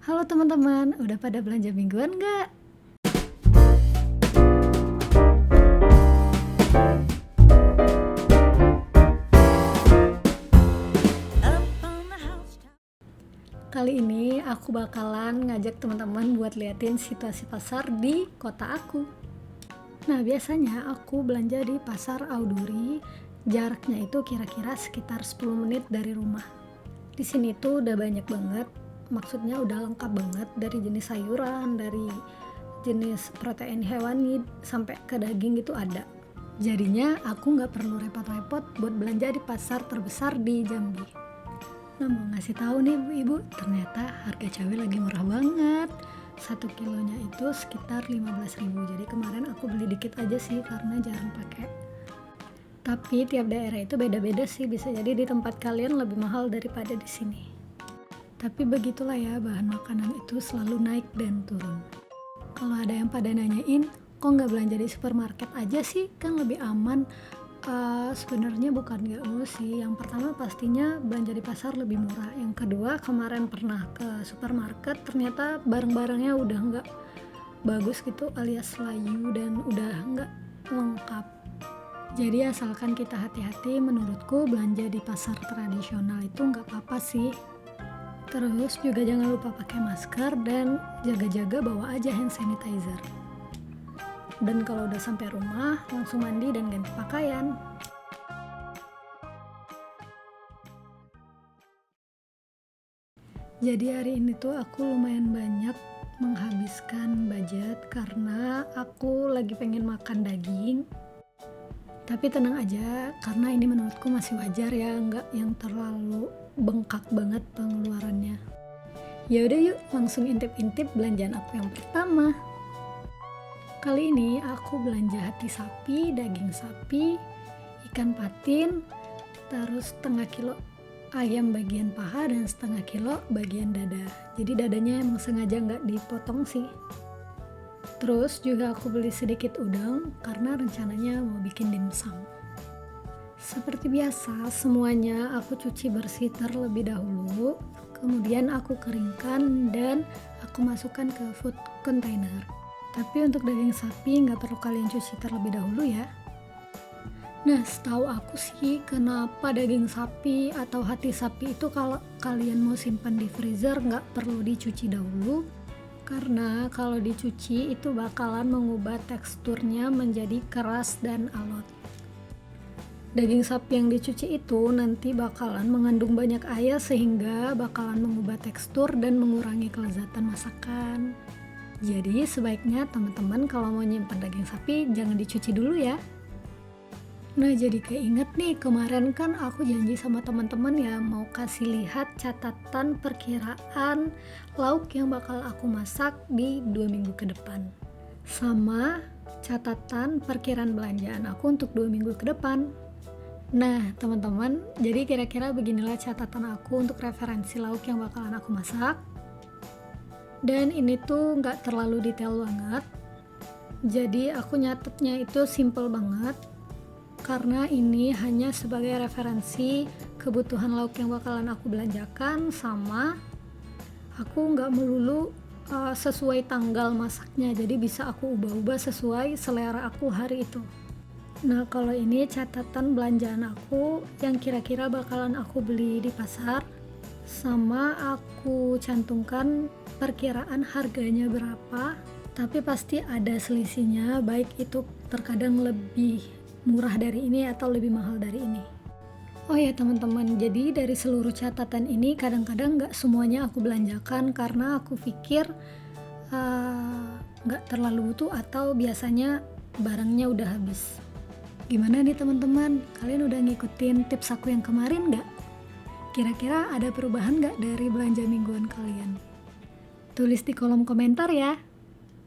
Halo teman-teman, udah pada belanja mingguan nggak? Kali ini aku bakalan ngajak teman-teman buat liatin situasi pasar di kota aku. Nah, biasanya aku belanja di pasar Auduri, jaraknya itu kira-kira sekitar 10 menit dari rumah. Di sini tuh udah banyak banget, maksudnya udah lengkap banget dari jenis sayuran, dari jenis protein hewani sampai ke daging itu ada. Jadinya aku nggak perlu repot-repot buat belanja di pasar terbesar di Jambi. Nah, mau ngasih tahu nih ibu-ibu, ternyata harga cabai lagi murah banget. 1 kilonya itu sekitar 15.000. Jadi kemarin aku beli dikit aja sih karena jarang pakai. Tapi tiap daerah itu beda-beda sih, bisa jadi di tempat kalian lebih mahal daripada di sini. Tapi begitulah ya, bahan makanan itu selalu naik dan turun. Kalau ada yang pada nanyain, kok nggak belanja di supermarket aja sih, kan lebih aman? Sebenarnya bukan nggak mau sih. Yang pertama pastinya belanja di pasar lebih murah. Yang kedua, kemarin pernah ke supermarket, ternyata barang-barangnya udah nggak bagus gitu, alias layu dan udah nggak lengkap. Jadi asalkan kita hati-hati, menurutku belanja di pasar tradisional itu nggak apa-apa sih. Terus juga jangan lupa pakai masker dan jaga-jaga bawa aja hand sanitizer. Dan kalau udah sampai rumah, langsung mandi dan ganti pakaian. Jadi hari ini tuh aku lumayan banyak menghabiskan budget karena aku lagi pengen makan daging. Tapi tenang aja, karena ini menurutku masih wajar ya, nggak yang terlalu bengkak banget pengeluarannya. Ya udah yuk, langsung intip-intip belanjaan aku yang pertama. Kali ini aku belanja hati sapi, daging sapi, ikan patin, terus setengah kilo ayam bagian paha dan setengah kilo bagian dada. Jadi dadanya emang sengaja nggak dipotong sih. Terus juga aku beli sedikit udang karena rencananya mau bikin dimsum. Seperti biasa, semuanya aku cuci bersih terlebih dahulu, kemudian aku keringkan dan aku masukkan ke food container. Tapi untuk daging sapi nggak perlu kalian cuci terlebih dahulu ya. Nah, setahu aku sih kenapa daging sapi atau hati sapi itu kalau kalian mau simpan di freezer nggak perlu dicuci dahulu. Karena kalau dicuci itu bakalan mengubah teksturnya menjadi keras dan alot. Daging sapi yang dicuci itu nanti bakalan mengandung banyak air sehingga bakalan mengubah tekstur dan mengurangi kelezatan masakan. Jadi sebaiknya teman-teman kalau mau nyimpan daging sapi jangan dicuci dulu ya. Nah, jadi keinget nih, kemarin kan aku janji sama teman-teman ya mau kasih lihat catatan perkiraan lauk yang bakal aku masak di 2 minggu ke depan. Sama catatan perkiraan belanjaan aku untuk 2 minggu ke depan. Nah teman-teman, jadi kira-kira beginilah catatan aku untuk referensi lauk yang bakalan aku masak. Dan ini tuh nggak terlalu detail banget, jadi aku nyatetnya itu simple banget karena ini hanya sebagai referensi kebutuhan lauk yang bakalan aku belanjakan, sama aku nggak melulu sesuai tanggal masaknya, jadi bisa aku ubah-ubah sesuai selera aku hari itu. Nah, kalau ini catatan belanjaan aku yang kira-kira bakalan aku beli di pasar, sama aku cantumkan perkiraan harganya berapa, tapi pasti ada selisihnya, baik itu terkadang lebih murah dari ini atau lebih mahal dari ini. Oh ya teman-teman, jadi dari seluruh catatan ini kadang-kadang nggak semuanya aku belanjakan karena aku pikir nggak terlalu butuh atau biasanya barangnya udah habis. Gimana nih teman-teman, kalian udah ngikutin tips aku yang kemarin nggak? Kira-kira ada perubahan nggak dari belanja mingguan kalian? Tulis di kolom komentar ya.